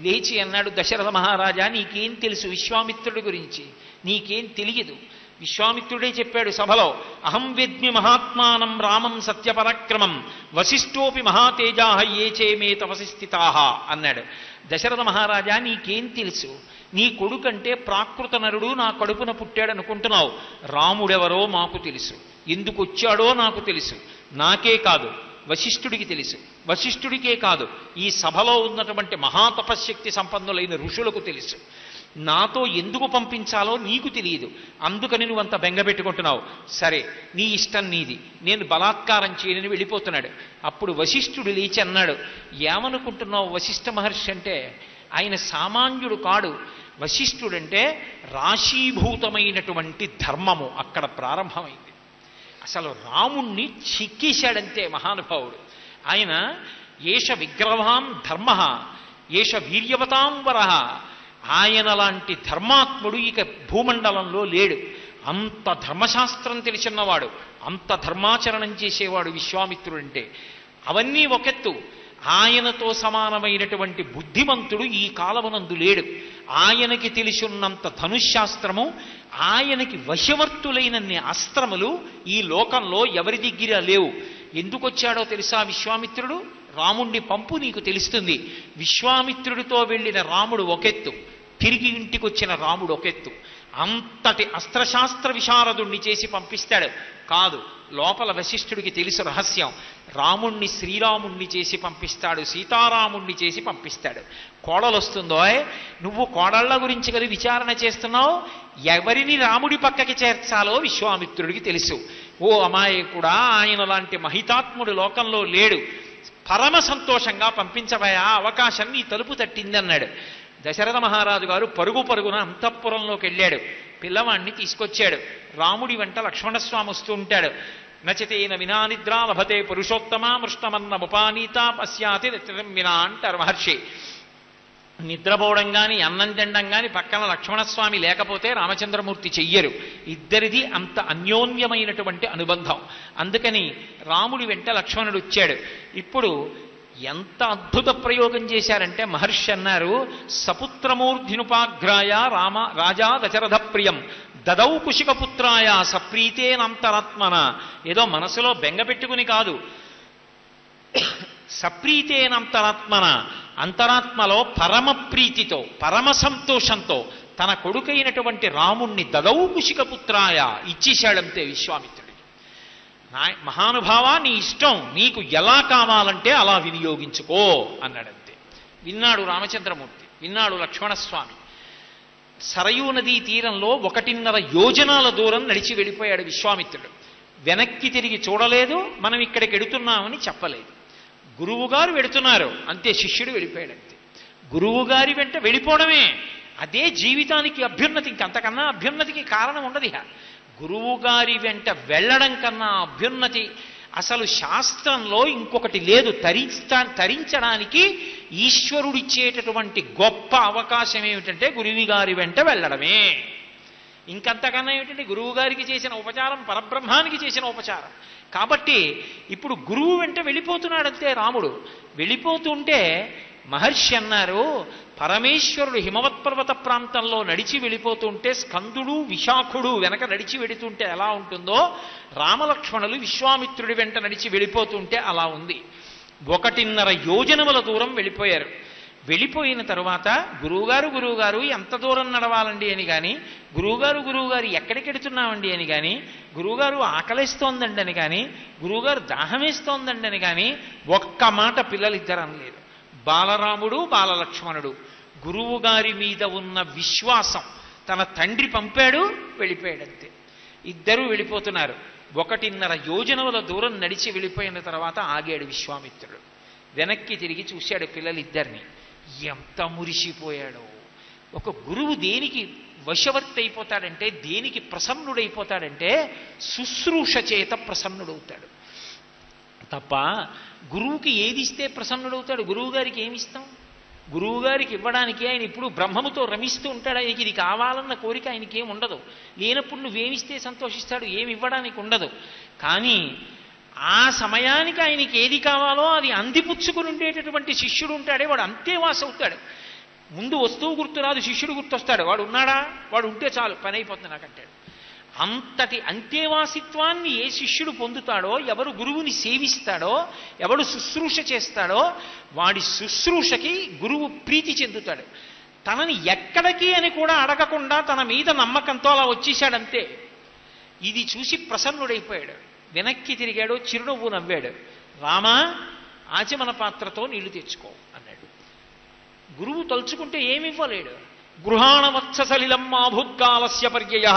లేచి అన్నాడు, దశరథ మహారాజా, నీకేం తెలుసు విశ్వామిత్రుడి గురించి? నీకేం తెలియదు. విశ్వామిత్రుడే చెప్పాడు సభలో, అహం వేద్మి మహాత్మానం రామం సత్యపరాక్రమం వశిష్ఠోపి మహాతేజా ఏ చేమే తపసి స్థితాః అన్నాడు. దశరథ మహారాజా, నీకేం తెలుసు? నీ కొడుకంటే ప్రాకృత నరుడు నా కడుపున పుట్టాడు అనుకుంటున్నావు. రాముడెవరో మాకు తెలుసు, ఎందుకు వచ్చాడో నాకు తెలుసు. నాకే కాదు, వశిష్ఠుడికి తెలుసు. వశిష్ఠుడికే కాదు, ఈ సభలో ఉన్నటువంటి మహాతపశక్తి సంపన్నులైన ఋషులకు తెలుసు. నాతో ఎందుకు పంపించాలో నీకు తెలియదు, అందుకని నువ్వు అంత బెంగపెట్టుకుంటున్నావు. సరే, నీ ఇష్టం నీది, నేను బలాత్కారం చేయనని వెళ్ళిపోతున్నాడు. అప్పుడు వశిష్ఠుడు లేచి అన్నాడు, ఏమనుకుంటున్నావు వశిష్ఠ మహర్షి అంటే? ఆయన సామాన్యుడు కాడు. వశిష్ఠుడంటే రాశీభూతమైనటువంటి ధర్మము అక్కడ ప్రారంభమైంది. అసలు రాముణ్ణి చిక్కేశాడంతే మహానుభావుడు. ఆయన ఏష విగ్రహాం ధర్మ ఏష వీర్యవతాం వరః. ఆయన లాంటి ధర్మాత్ముడు ఇక భూమండలంలో లేడు. అంత ధర్మశాస్త్రం తెలిసిన్నవాడు, అంత ధర్మాచరణం చేసేవాడు విశ్వామిత్రుడంటే. అవన్నీ ఒకెత్తు, ఆయనతో సమానమైనటువంటి బుద్ధిమంతుడు ఈ కాలమునందు లేడు. ఆయనకి తెలిసినంత ధనుశాస్త్రము, ఆయనకి వశవర్తులైనన్ని అస్త్రములు ఈ లోకంలో ఎవరి దగ్గర లేవు. ఎందుకొచ్చాడో తెలుసా విశ్వామిత్రుడు? రాముణ్ణి పంపు, నీకు తెలుస్తుంది. విశ్వామిత్రుడితో వెళ్ళిన రాముడు ఒకెత్తు, తిరిగి ఇంటికి వచ్చిన రాముడు ఒకెత్తు. అంతటి అస్త్రశాస్త్ర విశారదుణ్ణి చేసి పంపిస్తాడు కాదు. లోపల వశిష్ఠుడికి తెలుసు రహస్యం. రాముణ్ణి శ్రీరాముణ్ణి చేసి పంపిస్తాడు, సీతారాముణ్ణి చేసి పంపిస్తాడు. కోడలు వస్తుందో, నువ్వు కోడళ్ల గురించి కదా విచారణ చేస్తున్నావు, ఎవరిని రాముడి పక్కకి చేర్చాలో విశ్వామిత్రుడికి తెలుసు. ఓ అమాయకుడా, ఆయన లాంటి మహితాత్ముడు లోకంలో లేడు, పరమ సంతోషంగా పంపించబోయా, అవకాశం నీ తలుపు తట్టిందన్నాడు. దశరథ మహారాజు గారు పరుగు పరుగున అంతఃపురంలోకి వెళ్ళాడు. పిల్లవాణ్ణి తీసుకొచ్చాడు. రాముడి వెంట లక్ష్మణస్వామి వస్తూ ఉంటాడు. నచతేన వినా నిద్రా లభతే పురుషోత్తమా మృష్టమన్నముపానీత పశ్యాతి వినా అంటారు మహర్షి. నిద్రపోవడం కానీ అన్నం తినడం కానీ పక్కన లక్ష్మణస్వామి లేకపోతే రామచంద్రమూర్తి చెయ్యరు. ఇద్దరిది అంత అన్యోన్యమైనటువంటి అనుబంధం. అందుకని రాముడి వెంట లక్ష్మణుడు వచ్చాడు. ఇప్పుడు ఎంత అద్భుత ప్రయోగం చేశారంటే మహర్షి అన్నారు, సపుత్రమూర్ధినుపాఘ్రాయ రాజా దశరథ ప్రియం దదౌ కుశికపుత్రాయ సప్రీతేనంతరాత్మన. ఏదో మనసులో బెంగ పెట్టుకుని కాదు, సప్రీతేనంతరాత్మన, అంతరాత్మలో పరమ ప్రీతితో పరమ సంతోషంతో తన కొడుకైనటువంటి రాముణ్ణి దదౌ కుశికపుత్రాయ ఇచ్చేశాడంతే విశ్వామిత్రుడు. మహానుభావా, నీ ఇష్టం, నీకు ఎలా కావాలంటే అలా వినియోగించుకో అన్నాడంతే. విన్నాడు రామచంద్రమూర్తి, విన్నాడు లక్ష్మణస్వామి. సరయూ నదీ తీరంలో 1.5 యోజనాల దూరం నడిచి వెళ్ళిపోయాడు విశ్వామిత్రుడు. వెనక్కి తిరిగి చూడలేదు, మనం ఇక్కడికి వెడుతున్నామని చెప్పలేదు. గురువుగారు వెడుతున్నారు అంతే, శిష్యుడు వెళ్ళిపోయాడంతే. గురువుగారి వెంట వెళ్ళిపోవడమే అదే జీవితానికి అభ్యున్నతి. ఇంకంతకన్నా అభ్యున్నతికి కారణం ఉండదు. గురువుగారి వెంట వెళ్ళడం కన్నా అభ్యున్నతి అసలు శాస్త్రంలో ఇంకొకటి లేదు. తరించడానికి ఈశ్వరుడిచ్చేటటువంటి గొప్ప అవకాశం ఏమిటంటే గురువుగారి వెంట వెళ్ళడమే. ఇంకంతకన్నా ఏమిటంటే గురువుగారికి చేసిన ఉపచారం పరబ్రహ్మానికి చేసిన ఉపచారం. కాబట్టి ఇప్పుడు గురువు వెంట వెళ్ళిపోతున్నాడంతే రాముడు. వెళ్ళిపోతుంటే మహర్షి అన్నారు, పరమేశ్వరుడు హిమవత్పర్వత ప్రాంతంలో నడిచి వెళ్ళిపోతుంటే స్కందుడు విశాఖుడు వెనక నడిచి వెడుతుంటే ఎలా ఉంటుందో రామలక్ష్మణులు విశ్వామిత్రుడి వెంట నడిచి వెళ్ళిపోతుంటే అలా ఉంది. 1.5 యోజనముల దూరం వెళ్ళిపోయారు. వెళ్ళిపోయిన తరువాత గురువుగారు ఎంత దూరం నడవాలండి అని కానీ, గురువుగారు ఎక్కడికెడుతున్నామండి అని కానీ, గురువుగారు ఆకలిస్తోందండి అని కానీ, గురువుగారు దాహమేస్తోందండి అని కానీ ఒక్క మాట పిల్లలిద్దరు అనలేదు. బాలరాముడు బాలలక్ష్మణుడు గురువుగారి మీద ఉన్న విశ్వాసం, తన తండ్రి పంపాడు వెళ్ళిపోయాడంతే. ఇద్దరూ వెళ్ళిపోతున్నారు. 1.5 యోజనముల దూరం నడిచి వెళ్ళిపోయిన తర్వాత ఆగాడు విశ్వామిత్రుడు. వెనక్కి తిరిగి చూశాడు పిల్లలిద్దరిని. ఎంత మురిసిపోయాడో. ఒక గురువు దేనికి వశవర్తి అయిపోతాడంటే, దేనికి ప్రసన్నుడైపోతాడంటే శుశ్రూష చేత ప్రసన్నుడవుతాడు తప్ప గురువుకి ఏది ఇస్తే ప్రసన్నుడవుతాడు? గురువుగారికి ఏమిస్తాం? గురువుగారికి ఇవ్వడానికి ఆయన ఇప్పుడు బ్రహ్మముతో రమిస్తూ ఉంటాడు. ఆయనకి ఇది కావాలన్న కోరిక ఆయనకి ఏమి ఉండదు. లేనప్పుడు నువ్వేమిస్తే సంతోషిస్తాడు? ఏమి ఇవ్వడానికి ఉండదు. కానీ ఆ సమయానికి ఆయనకి ఏది కావాలో అది అందిపుచ్చుకుని ఉండేటటువంటి శిష్యుడు ఉంటాడే, వాడు అంతేవాస అవుతాడు. ముందు వస్తువు గుర్తురాదు, శిష్యుడు గుర్తొస్తాడు. వాడు ఉన్నాడా? వాడు ఉంటే చాలు, పని అయిపోతుంది నాకంటాడు. అంతటి అంతేవాసిత్వాన్ని ఏ శిష్యుడు పొందుతాడో, ఎవరు గురువుని సేవిస్తాడో, ఎవడు శుశ్రూష చేస్తాడో వాడి శుశ్రూషకి గురువు ప్రీతి చెందుతాడు. తనని ఎక్కడికి అని కూడా అడగకుండా తన మీద నమ్మకంతో అలా వచ్చేశాడంతే. ఇది చూసి ప్రసన్నుడైపోయాడు. వెనక్కి తిరిగాడు, చిరునవ్వు నవ్వాడు. రామా, ఆచమన పాత్రతో నీళ్లు తెచ్చుకో అన్నాడు. గురువు తలుచుకుంటే ఏమివ్వలేడు. గృహాణవత్ససలిలం మాభూత్కాలస్య పర్యయ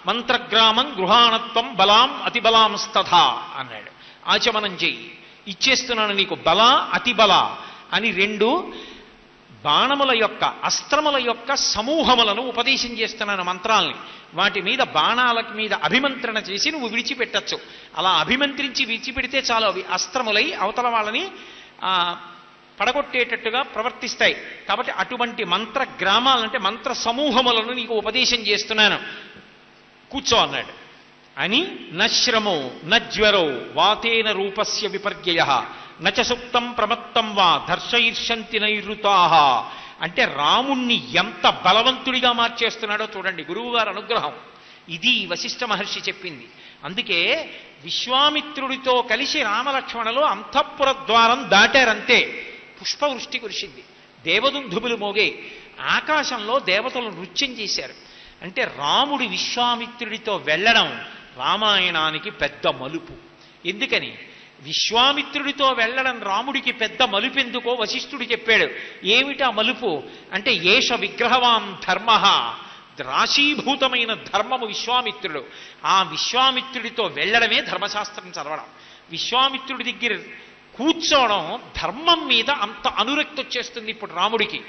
మంత్రగ్రామం గృహాణత్వం బలాం అతిబలాంస్తథా అన్నాడు. ఆచమనం చెయ్యి, ఇచ్చేస్తున్నాను నీకు బల అతిబల అని 2 బాణముల యొక్క అస్త్రముల యొక్క సమూహములను ఉపదేశం చేస్తున్నాను, మంత్రాల్ని. వాటి మీద బాణాల మీద అభిమంత్రణ చేసి నువ్వు విడిచిపెట్టచ్చు. అలా అభిమంత్రించి విడిచిపెడితే చాలు, అవి అస్త్రములై అవతల వాళ్ళని పడగొట్టేటట్టుగా ప్రవర్తిస్తాయి. కాబట్టి అటువంటి మంత్ర గ్రామాలంటే మంత్ర సమూహములను నీకు ఉపదేశం చేస్తున్నాను, కూర్చో అన్నాడు. అని నశ్రమో నజ్వరో వాతేన రూపస్య విపర్యయ నచ సుప్తం ప్రమత్తం వా దర్శయిర్షంతి నైరుతాహ అంటే రాముణ్ణి ఎంత బలవంతుడిగా మార్చేస్తున్నాడో చూడండి గురువుగారి అనుగ్రహం. ఇది వశిష్ఠ మహర్షి చెప్పింది. అందుకే విశ్వామిత్రుడితో కలిసి రామలక్ష్మణులు అంతఃపుర ద్వారం దాటారంతే, పుష్పవృష్టి కురిసింది, దేవదుందుబులు మోగే, ఆకాశంలో దేవతలు నృత్యం చేశారు. అంటే రాముడి విశ్వామిత్రుడితో వెళ్ళడం రామాయణానికి పెద్ద మలుపు. ఎందుకని? విశ్వామిత్రుడితో వెళ్ళడం రాముడికి పెద్ద మలుపు ఎందుకో వశిష్ఠుడు చెప్పాడు. ఏమిటా మలుపు అంటే, ఏష విగ్రహవాన్ ధర్మ, రాశీభూతమైన ధర్మము విశ్వామిత్రుడు. ఆ విశ్వామిత్రుడితో వెళ్ళడమే ధర్మశాస్త్రం చదవడం. విశ్వామిత్రుడి దగ్గర కూర్చోవడం ధర్మం మీద అంత అనురక్తి వచ్చేస్తుంది ఇప్పుడు రాముడికి.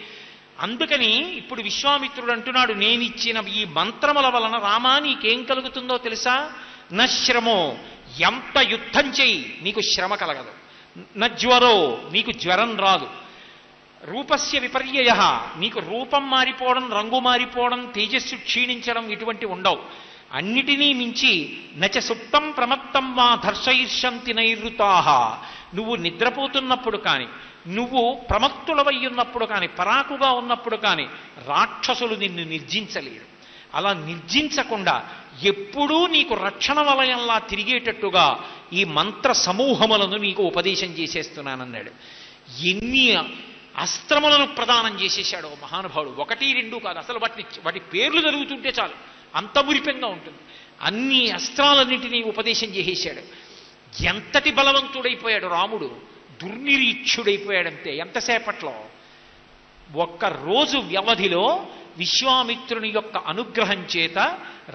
అందుకని ఇప్పుడు విశ్వామిత్రుడు అంటున్నాడు, నేనిచ్చిన ఈ మంత్రముల వలన రామా నీకేం కలుగుతుందో తెలుసా? నశ్రమో, ఎంత యుద్ధం చెయ్యి నీకు శ్రమ కలగదు. నజ్వరో, నీకు జ్వరం రాదు. రూపస్య విపర్యయ, నీకు రూపం మారిపోవడం, రంగు మారిపోవడం, తేజస్సు క్షీణించడం ఇటువంటి ఉండవు. అన్నిటినీ మించి నచ సుప్తం ప్రమత్తం వా దర్శయిర్షంతి నైరుతాహ, నువ్వు నిద్రపోతున్నప్పుడు కానీ, నువ్వు ప్రమత్తులవై ఉన్నప్పుడు కానీ, పరాకుగా ఉన్నప్పుడు కానీ రాక్షసులు నిన్ను నిర్జించలేరు. అలా నిర్జించకుండా ఎప్పుడూ నీకు రక్షణ వలయంలా తిరిగేటట్టుగా ఈ మంత్ర సమూహములను నీకు ఉపదేశం చేసేస్తున్నానన్నాడు. ఎన్ని అస్త్రములను ప్రదానం చేసేశాడో మహానుభావుడు. 1, 2 కాదు, అసలు వాటి పేర్లు జరుగుతుంటే చాలు అంత మురిపెంగా ఉంటుంది. అన్ని అస్త్రాలన్నింటినీ ఉపదేశం చేసేశాడు. ఎంతటి బలవంతుడైపోయాడు రాముడు, దుర్నిరీక్షుడైపోయాడంతే. ఎంతసేపట్లో, 1 రోజు వ్యవధిలో విశ్వామిత్రుని యొక్క అనుగ్రహం చేత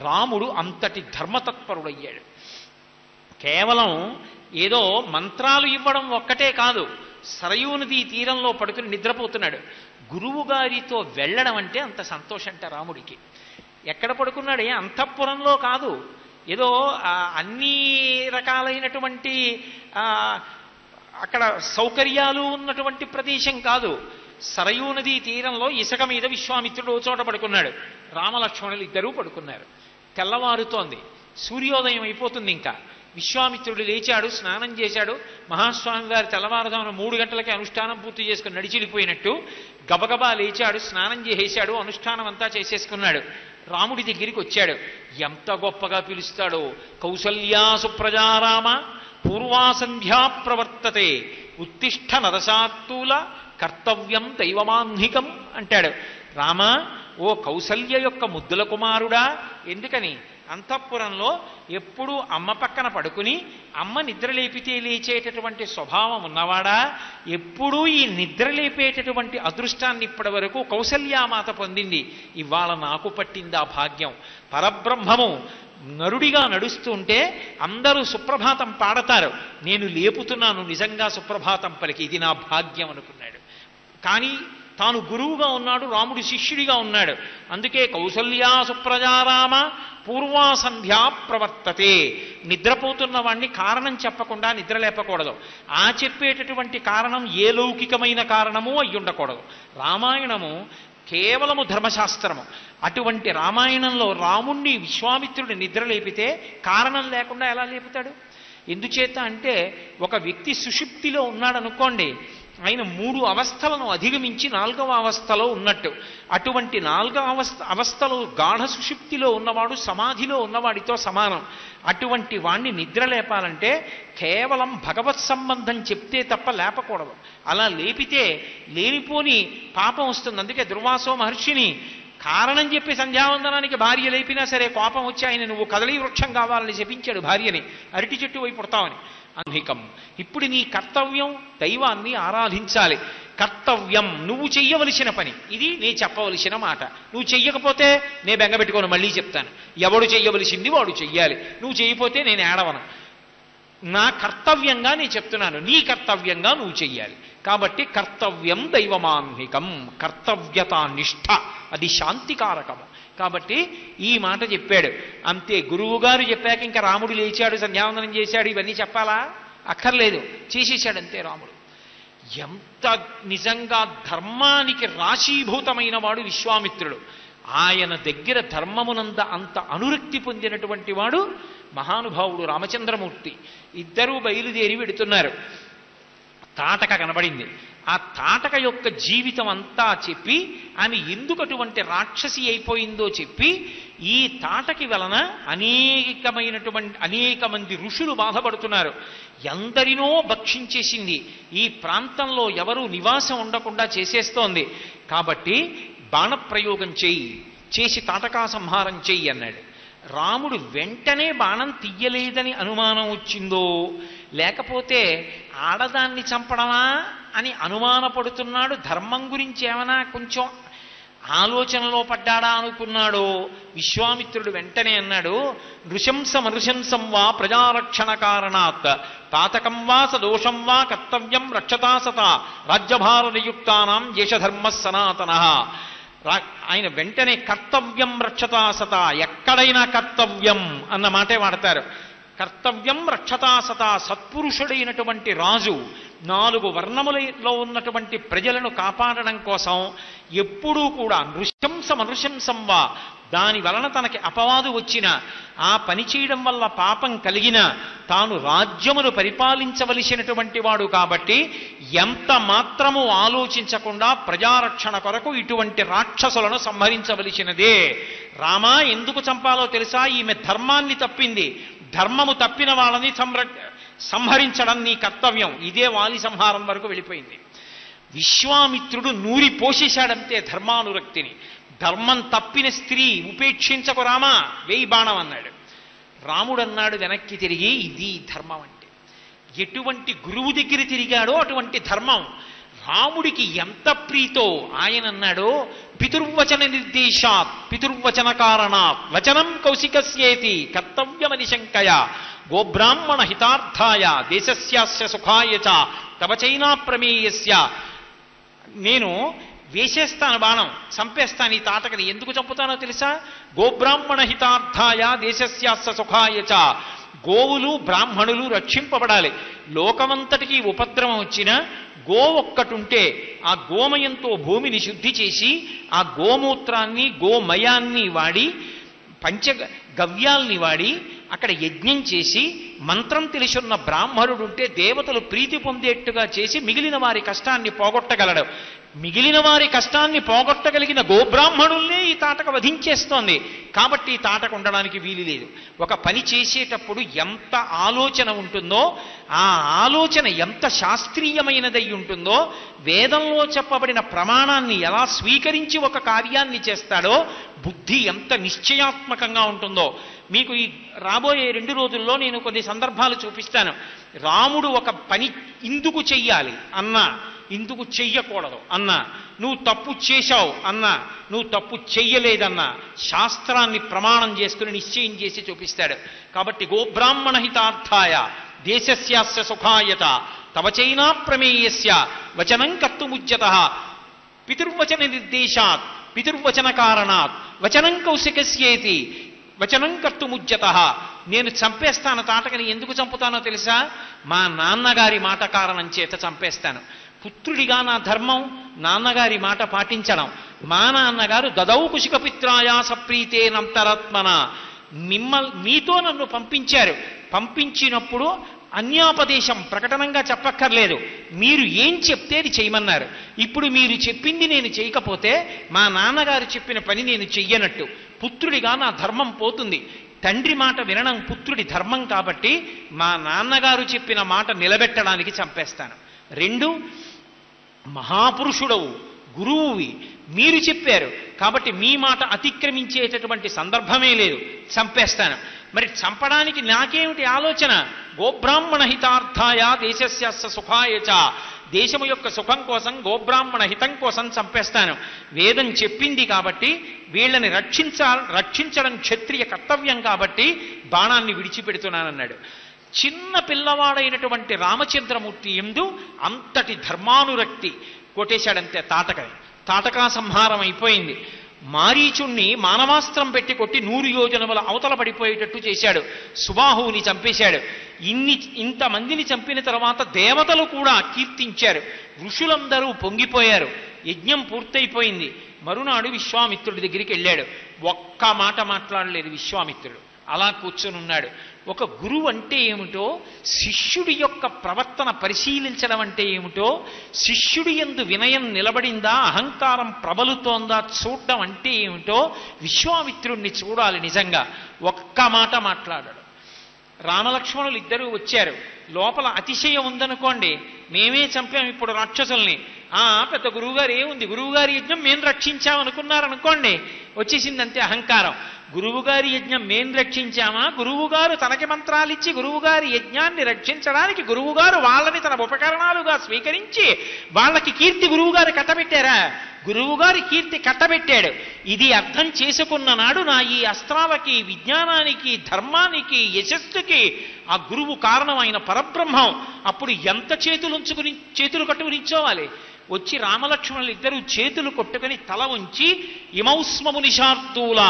రాముడు అంతటి ధర్మతత్పరుడయ్యాడు. కేవలం ఏదో మంత్రాలు ఇవ్వడం ఒక్కటే కాదు, సరయూ నదీ తీరంలో పడుకుని నిద్రపోతున్నాడు. గురువుగారితో వెళ్ళడం అంటే అంత సంతోషంట రాముడికి. ఎక్కడ పడుకున్నాడే? అంతఃపురంలో కాదు, ఏదో అన్ని రకాలైనటువంటి అక్కడ సౌకర్యాలు ఉన్నటువంటి ప్రదేశం కాదు. సరయూ నదీ తీరంలో ఇసుక మీద విశ్వామిత్రుడు చోట పడుకున్నాడు. రామలక్ష్మణులు ఇద్దరూ పడుకున్నారు. తెల్లవారుతోంది. సూర్యోదయం అయిపోతుంది. ఇంకా విశ్వామిత్రుడు లేచాడు, స్నానం చేశాడు. మహాస్వామి వారి తెల్లవారుజామున 3 గంటలకి అనుష్ఠానం పూర్తి చేసుకుని నడిచిలిపోయినట్టు గబగబా లేచాడు, స్నానం చేసేశాడు, అనుష్ఠానం అంతా చేసేసుకున్నాడు. రాముడి దగ్గరికి వచ్చాడు. ఎంత గొప్పగా పిలుస్తాడో! కౌసల్యా సుప్రజారామ పూర్వా సంధ్యా ప్రవర్తతే ఉత్తిష్ట నరసాత్తూల కర్తవ్యం దైవమాహ్నికం అంటాడు. రామ, ఓ కౌసల్య యొక్క ముద్దుల కుమారుడా, ఎందుకని అంతఃపురంలో ఎప్పుడూ అమ్మ పక్కన పడుకుని అమ్మ నిద్రలేపితే లేచేటటువంటి స్వభావం ఉన్నవాడా, ఎప్పుడూ ఈ నిద్రలేపేటటువంటి అదృష్టాన్ని ఇప్పటి వరకు కౌసల్యామాత పొందింది. ఇవాళ నాకు పట్టింది ఆ భాగ్యం. పరబ్రహ్మము నరుడిగా నడుస్తూ ఉంటే అందరూ సుప్రభాతం పాడతారు, నేను లేపుతున్నాను నిజంగా సుప్రభాతం పలికి, ఇది నా భాగ్యం అనుకున్నాడు. కానీ తాను గురువుగా ఉన్నాడు, రాముడు శిష్యుడిగా ఉన్నాడు. అందుకే కౌసల్యా సుప్రజారామ పూర్వా సంధ్యా ప్రవర్తతే. నిద్రపోతున్న వాణ్ణి కారణం చెప్పకుండా నిద్ర లేపకూడదు. ఆ చెప్పేటటువంటి కారణం ఏ లౌకికమైన కారణము అయి ఉండకూడదు. రామాయణము కేవలము ధర్మశాస్త్రము. అటువంటి రామాయణంలో రాముణ్ణి విశ్వామిత్రుడు నిద్ర లేపితే కారణం లేకుండా ఎలా లేపుతాడు? ఎందుచేత అంటే ఒక వ్యక్తి సుషుప్తిలో ఉన్నాడనుకోండి, ఆయన 3 అవస్థలను అధిగమించి 4వ అవస్థలో ఉన్నట్టు. అటువంటి 4వ అవస్థలో గాఢ సుషుప్తిలో ఉన్నవాడు సమాధిలో ఉన్నవాడితో సమానం. అటువంటి వాణ్ణి నిద్ర లేపాలంటే కేవలం భగవత్ సంబంధం చెప్తే తప్ప లేపకూడదు. అలా లేపితే లేనిపోని పాపం వస్తుంది. అందుకే దుర్వాసో మహర్షిని కారణం చెప్పి సంధ్యావందనానికి భార్య లేపినా సరే కోపం వచ్చి ఆయన నువ్వు కదలీ వృక్షం కావాలని చెప్పించాడు భార్యని, అరటి చెట్టు వైపు పుడతామని. అధికం. ఇప్పుడు నీ కర్తవ్యం దైవాన్ని ఆరాధించాలి. కర్తవ్యం నువ్వు చెయ్యవలసిన పని, ఇది నే చెప్పవలసిన మాట. నువ్వు చెయ్యకపోతే నే బెంగపెట్టుకోను, మళ్ళీ చెప్తాను. ఎవడు చెయ్యవలసింది వాడు చెయ్యాలి, నువ్వు చేయకపోతే నేను ఏడవను. నా కర్తవ్యంగా నేను చెప్తున్నాను, నీ కర్తవ్యంగా నువ్వు చెయ్యాలి. కాబట్టి కర్తవ్యం దైవమాహ్నికం, కర్తవ్యత నిష్ఠ, అది శాంతికారకము. కాబట్టి ఈ మాట చెప్పాడు. అంతే, గురువుగారు చెప్పాక ఇంకా రాముడు లేచాడు, సంధ్యావందనం చేశాడు, ఇవన్నీ చెప్పాలా? అక్కర్లేదు, చేసేశాడు అంతే రాముడు. ఎంత నిజంగా ధర్మానికి రాశీభూతమైన వాడు విశ్వామిత్రుడు. ఆయన దగ్గర ధర్మమునంద అంత అనురక్తి పొందినటువంటి వాడు మహానుభావుడు రామచంద్రమూర్తి. ఇద్దరూ బయలుదేరి వెడుతున్నారు. తాటక కనబడింది. ఆ తాటక యొక్క జీవితం అంతా చెప్పి ఆమె ఎందుకు అటువంటి రాక్షసి అయిపోయిందో చెప్పి, ఈ తాటకి వలన అనేక మంది ఋషులు బాధపడుతున్నారు. ఎందరినో భక్షించేసింది. ఈ ప్రాంతంలో ఎవరూ నివాసం ఉండకుండా చేసేస్తోంది. కాబట్టి బాణప్రయోగం చేసి తాటకా సంహారం చెయ్యి అన్నాడు. రాముడు వెంటనే బాణం తీయలేదని అనుమానం వచ్చిందో, లేకపోతే ఆడదాన్ని చంపడమా అని అనుమానపడుతున్నాడు, ధర్మం గురించి ఏమైనా కొంచెం ఆలోచనలో పడ్డాడా అనుకున్నాడో, విశ్వామిత్రుడు వెంటనే అన్నాడు, నృశంసం వా ప్రజారక్షణ కారణాత్ తాతకం వా సదోషం వా కర్తవ్యం రక్షతా సత రాజ్యభార నియుక్తానాం యశధర్మ సనాతన. ఆయన వెంటనే కర్తవ్యం రక్షతా సత, ఎక్కడైనా కర్తవ్యం అన్న మాటే వాడతారు. కర్తవ్యం రక్షతా సత, సత్పురుషుడైనటువంటి రాజు 4 వర్ణములలో ఉన్నటువంటి ప్రజలను కాపాడడం కోసం ఎప్పుడూ కూడా నృశంసం వా, దాని వలన తనకి అపవాదు వచ్చిన, ఆ పని చేయడం వల్ల పాపం కలిగిన, తాను రాజ్యమును పరిపాలించవలసినటువంటి వాడు కాబట్టి ఎంత మాత్రము ఆలోచించకుండా ప్రజారక్షణ కొరకు ఇటువంటి రాక్షసులను సంహరించవలసినదే. రామా, ఎందుకు చంపాలో తెలుసా? ఈమె ధర్మాన్ని తప్పింది. ధర్మము తప్పిన వాళ్ళని సంహరించడం నీ కర్తవ్యం. ఇదే వాలి సంహారం వరకు వెళ్ళిపోయింది. విశ్వామిత్రుడు నూరి పోషేశాడంతే ధర్మానురక్తిని. ధర్మం తప్పిన స్త్రీ ఉపేక్షించకు రామా, వేయి బాణం అన్నాడు. రాముడు అన్నాడు వెనక్కి తిరిగి, ఇది ధర్మం అంటే. ఎటువంటి గురువు దగ్గర తిరిగాడో అటువంటి ధర్మం. రాముడికి ఎంత ప్రీతో ఆయన అన్నాడు, పితుర్వచన నిర్దేశాత్ పితుర్వచన కారణాత్ వచనం కౌశికస్యేతి కర్తవ్యమని శంకయ గోబ్రాహ్మణ హితార్థాయ దేశస్యాస్య సుఖాయ చ తవ చైనా ప్రమేయస్య. నేను వేసేస్తాను బాణం, చంపేస్తాను ఈ తాటకని. ఎందుకు చంపుతానో తెలుసా? గోబ్రాహ్మణ హితార్థాయ దేశస్యాస్య సుఖాయ చ. గోవులు బ్రాహ్మణులు రక్షింపబడాలి. లోకమంతటికి ఉపద్రవం వచ్చినా గో ఒక్కటుంటే ఆ గోమయంతో భూమిని శుద్ధి చేసి ఆ గోమూత్రాన్ని గోమయాన్ని వాడి పంచగవ్యాల్ని వాడి అక్కడ యజ్ఞం చేసి మంత్రం తెలిసున్న బ్రాహ్మణుడు ఉంటే దేవతలు ప్రీతి పొందేట్టుగా చేసి మిగిలిన వారి కష్టాన్ని పోగొట్టగలడు. మిగిలిన వారి కష్టాన్ని పోగొట్టగలిగిన గోబ్రాహ్మణుల్నే ఈ తాటక వధించేస్తోంది. కాబట్టి ఈ తాటక ఉండడానికి వీలు లేదు. ఒక పని చేసేటప్పుడు ఎంత ఆలోచన ఉంటుందో, ఆ ఆలోచన ఎంత శాస్త్రీయమైనదై ఉంటుందో, వేదంలో చెప్పబడిన ప్రమాణాన్ని ఎలా స్వీకరించి ఒక కార్యాన్ని చేస్తాడో, బుద్ధి ఎంత నిశ్చయాత్మకంగా ఉంటుందో. మీకు ఈ రాబోయే 2 రోజుల్లో నేను కొన్ని సందర్భాలు చూపిస్తాను. రాముడు ఒక పని ఇందుకు చెయ్యాలి అన్నా, ఇందుకు చెయ్యకూడదు అన్నా, నువ్వు తప్పు చేశావు అన్నా, నువ్వు తప్పు చెయ్యలేదన్నా శాస్త్రాన్ని ప్రమాణం చేసుకుని నిశ్చయం చేసి చూపిస్తాడు. కాబట్టి గోబ్రాహ్మణ హితార్థాయ దేశస్యాస్య సుఖాయత తవచైనా ప్రమేయస్య వచనం కర్తుముచ్యతః పితుర్వచన నిర్దేశాత్ పితుర్వచన కారణాత్ వచనం కౌశికస్యేతి వచనం కర్తుముచ్యతః. నేను చంపేస్తాను తాటకని. ఎందుకు చంపుతానో తెలుసా? మా నాన్నగారి మాట కారణం చేత చంపేస్తాను. పుత్రుడిగా నా ధర్మం నాన్నగారి మాట పాటించడం. మా నాన్నగారు దదౌ కుశికపిత్రాయా సప్రీతేనంతరాత్మన, మీతో నన్ను పంపించారు. పంపించినప్పుడు అన్యాపదేశం ప్రకటనంగా చెప్పక్కర్లేదు, మీరు ఏం చెప్తే అది చేయమన్నారు. ఇప్పుడు మీరు చెప్పింది నేను చేయకపోతే మా నాన్నగారు చెప్పిన పని నేను చెయ్యనట్టు. పుత్రుడిగా నా ధర్మం పోతుంది. తండ్రి మాట వినడం పుత్రుడి ధర్మం కాబట్టి మా నాన్నగారు చెప్పిన మాట నిలబెట్టడానికి చంపేస్తాను. 2, మహాపురుషుడవు, గురువువి, మీరు చెప్పారు కాబట్టి మీ మాట అతిక్రమించేటటువంటి సందర్భమే లేదు, చంపేస్తాను. మరి చంపడానికి నాకేమిటి ఆలోచన? గోబ్రాహ్మణ హితార్థాయ దేశస్యాస్య సుఖాయచ, దేశము యొక్క సుఖం కోసం, గోబ్రాహ్మణ హితం కోసం చంపేస్తాను. వేదం చెప్పింది కాబట్టి వీళ్ళని రక్షించడం క్షత్రియ కర్తవ్యం కాబట్టి బాణాన్ని విడిచిపెడుతున్నానన్నాడు. చిన్న పిల్లవాడైనటువంటి రామచంద్రమూర్తి ఎందు అంతటి ధర్మానురక్తి కొట్టేశాడంతే తాటకని. తాటకా సంహారం అయిపోయింది. మారీచుణ్ణి మానవాస్త్రం పెట్టి కొట్టి 100 యోజనముల అవతల పడిపోయేటట్టు చేశాడు. సుబాహువుని చంపేశాడు. ఇంతమందిని చంపిన తర్వాత దేవతలు కూడా కీర్తించారు. ఋషులందరూ పొంగిపోయారు. యజ్ఞం పూర్తయిపోయింది. మరునాడు విశ్వామిత్రుడి దగ్గరికి వెళ్ళాడు. ఒక్క మాట మాట్లాడలేదు విశ్వామిత్రుడు. అలా కూర్చొని ఉన్నాడు. ఒక గురువు అంటే ఏమిటో, శిష్యుడి యొక్క ప్రవర్తన పరిశీలించడం అంటే ఏమిటో, శిష్యుడి యందు వినయం నిలబడిందా, అహంకారం ప్రబలుతోందా చూడడం అంటే ఏమిటో విశ్వామిత్రుణ్ణి చూడాలి. నిజంగా ఒక్క మాట మాట్లాడాడు. రామలక్ష్మణులు ఇద్దరూ వచ్చారు. లోపల అతిశయం ఉందనుకోండి, మేమే చంపాం ఇప్పుడు రాక్షసుల్ని, పెద్ద గురువుగారు ఏముంది, గురువుగారి యజ్ఞం మేము రక్షించామనుకున్నారనుకోండి, వచ్చేసిందంతే అహంకారం. గురువుగారి యజ్ఞం మేం రక్షించామా? గురువుగారు తనకి మంత్రాలిచ్చి గురువుగారి యజ్ఞాన్ని రక్షించడానికి గురువుగారు వాళ్ళని తన ఉపకరణాలుగా స్వీకరించి వాళ్ళకి కీర్తి గురువుగారు కట్టబెట్టారా? గురువుగారి కీర్తి కట్టబెట్టాడు. ఇది అర్థం చేసుకున్న నాడు నా ఈ అస్త్రాలకి, విజ్ఞానానికి, ధర్మానికి, యశస్సుకి ఆ గురువు కారణమైన పరబ్రహ్మం. అప్పుడు ఎంత చేతులు కట్టుకుని నిల్చోవాలి? వచ్చి రామలక్ష్మణులు ఇద్దరు చేతులు కొట్టుకుని తల ఉంచి ఇమౌస్మము నిశార్దూల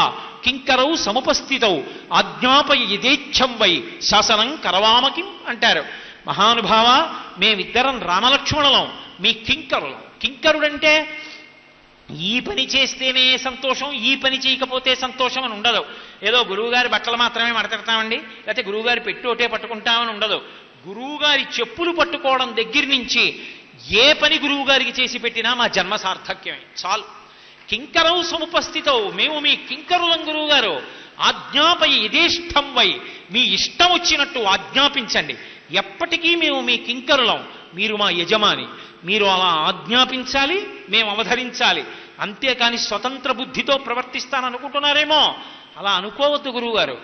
కింకరౌ సముపస్థితౌ ఆజ్ఞాపయ యథేచ్ఛం వై శాసనం కరవామకిం అంటారు. మహానుభావ, మేమిద్దరం రామలక్ష్మణులం, మీ కింకరులం. కింకరుడంటే ఈ పని చేస్తేనే సంతోషం, ఈ పని చేయకపోతే సంతోషం అని ఉండదు. ఏదో గురువుగారి బట్టలు మాత్రమే మడతెడతామండి, లేకపోతే గురువుగారి పెట్టి ఒకటే పట్టుకుంటామని ఉండదు. గురువుగారి చెప్పులు పట్టుకోవడం దగ్గర నుంచి ఏ పని గురువు గారికి చేసి పెట్టినా మా జన్మ సార్థక్యమే చాలు. కింకరౌ సముపస్థితౌ, మేము మీ కింకరులం గురువుగారు. ఆజ్ఞాపై యథేష్టం వై, మీ ఇష్టం వచ్చినట్టు ఆజ్ఞాపించండి. ఎప్పటికీ మేము మీ కింకరులం, మీరు మా యజమాని. మీరు అలా ఆజ్ఞాపించాలి, మేము అవధరించాలి. అంతేకాని స్వతంత్ర బుద్ధితో ప్రవర్తిస్తాననుకుంటున్నారేమో, అలా అనుకోవద్దు గురువుగారు.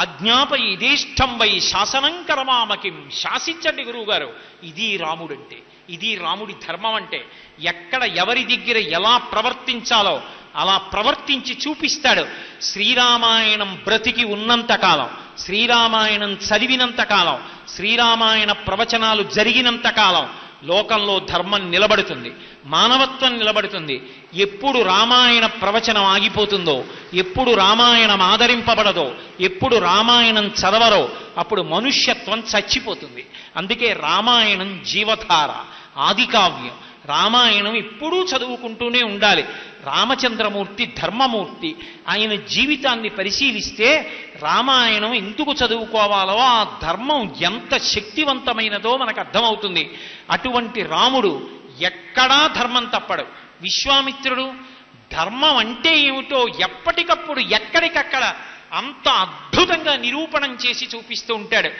ఆజ్ఞాపై యథేష్టం వై శాసనం కరమామకిం, శాసించండి గురువుగారు. ఇది రాముడంటే, ఇది రాముడి ధర్మం అంటే. ఎక్కడ ఎవరి దగ్గర ఎలా ప్రవర్తించాలో అలా ప్రవర్తించి చూపిస్తాడు. శ్రీరామాయణం బ్రతికి ఉన్నంతకాలం, శ్రీరామాయణం చదివినంతకాలం, శ్రీరామాయణ ప్రవచనాలు జరిగినంతకాలం లోకంలో ధర్మం నిలబడుతుంది, మానవత్వం నిలబడుతుంది. ఎప్పుడు రామాయణ ప్రవచనం ఆగిపోతుందో, ఎప్పుడు రామాయణం ఆదరింపబడదో, ఎప్పుడు రామాయణం చదవరో అప్పుడు మనుష్యత్వం చచ్చిపోతుంది. అందుకే రామాయణం జీవధార, ఆదికావ్యం. రామాయణం ఎప్పుడూ చదువుకుంటూనే ఉండాలి. రామచంద్రమూర్తి ధర్మమూర్తి. ఆయన జీవితాన్ని పరిశీలిస్తే రామాయణం ఎందుకు చదువుకోవాలో, ఆ ధర్మం ఎంత శక్తివంతమైనదో మనకు అర్థమవుతుంది. అటువంటి రాముడు ఎక్కడా ధర్మం తప్పడు. విశ్వామిత్రుడు ధర్మం అంటే ఏమిటో ఎప్పటికప్పుడు ఎక్కడికక్కడ అంత అద్భుతంగా నిరూపణం చేసి చూపిస్తూ ఉంటాడు.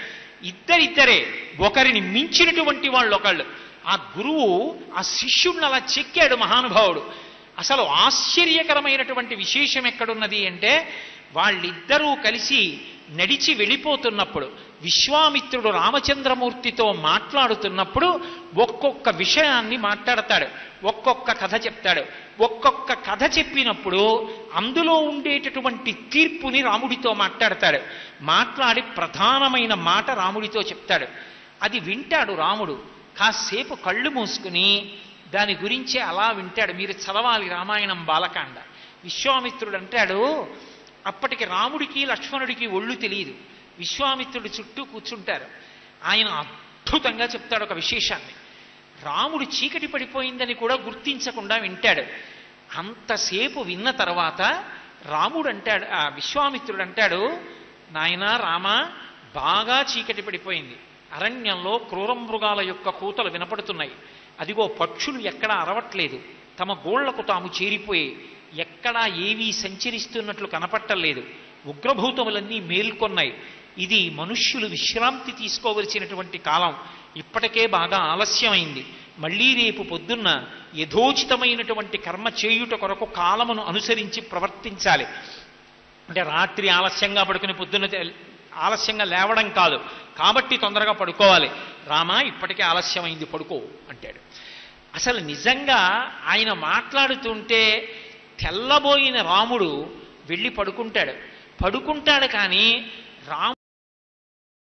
ఇద్దరే ఒకరిని మించినటువంటి వాళ్ళు ఒకళ్ళు. ఆ గురువు ఆ శిష్యుడిని అలా చెక్కాడు మహానుభావుడు. అసలు ఆశ్చర్యకరమైనటువంటి విశేషం ఎక్కడున్నది అంటే, వాళ్ళిద్దరూ కలిసి నడిచి వెళ్ళిపోతున్నప్పుడు విశ్వామిత్రుడు రామచంద్రమూర్తితో మాట్లాడుతున్నప్పుడు ఒక్కొక్క విషయాన్ని మాట్లాడతాడు, ఒక్కొక్క కథ చెప్తాడు. ఒక్కొక్క కథ చెప్పినప్పుడు అందులో ఉండేటటువంటి తీర్పుని రాముడితో మాట్లాడతాడు. మాట్లాడి ప్రధానమైన మాట రాముడితో చెప్తాడు. అది వింటాడు రాముడు. కాసేపు కళ్ళు మూసుకుని దాని గురించి అలా వింటాడు. మీరు చదవాలి రామాయణం బాలకాండ. విశ్వామిత్రుడు అంటాడు, అప్పటికి రాముడికి లక్ష్మణుడికి ఒళ్ళు తెలియదు. విశ్వామిత్రుడు చుట్టూ కూర్చుంటారు. ఆయన అద్భుతంగా చెప్తాడు ఒక విశేషాన్ని. రాముడు చీకటి పడిపోయిందని కూడా గుర్తించకుండా వింటాడు. అంతసేపు విన్న తర్వాత రాముడు అంటాడు, విశ్వామిత్రుడు అంటాడు, నాయనా రామ, బాగా చీకటి పడిపోయింది. అరణ్యంలో క్రూర మృగాల యొక్క కూతలు వినపడుతున్నాయి. అదిగో పక్షులు ఎక్కడా అరవట్లేదు, తమ గోళ్లకు తాము చేరిపోయి ఎక్కడా ఏవీ సంచరిస్తున్నట్లు కనపట్టలేదు. ఉగ్రభూతములన్నీ మేల్కొన్నాయి. ఇది మనుష్యులు విశ్రాంతి తీసుకోవలసినటువంటి కాలం. ఇప్పటికే బాగా ఆలస్యమైంది. మళ్ళీ రేపు పొద్దున్న యథోచితమైనటువంటి కర్మ చేయుట కొరకు కాలమును అనుసరించి ప్రవర్తించాలి. అంటే రాత్రి ఆలస్యంగా పడుకుని పొద్దున్న ఆలస్యంగా లేవడం కాదు. కాబట్టి తొందరగా పడుకోవాలి. రామా, ఇప్పటికే ఆలస్యమైంది, పడుకో అంటాడు. అసలు నిజంగా ఆయన మాట్లాడుతుంటే తెల్లబోయిన రాముడు వెళ్ళి పడుకుంటాడు. కానీ రాము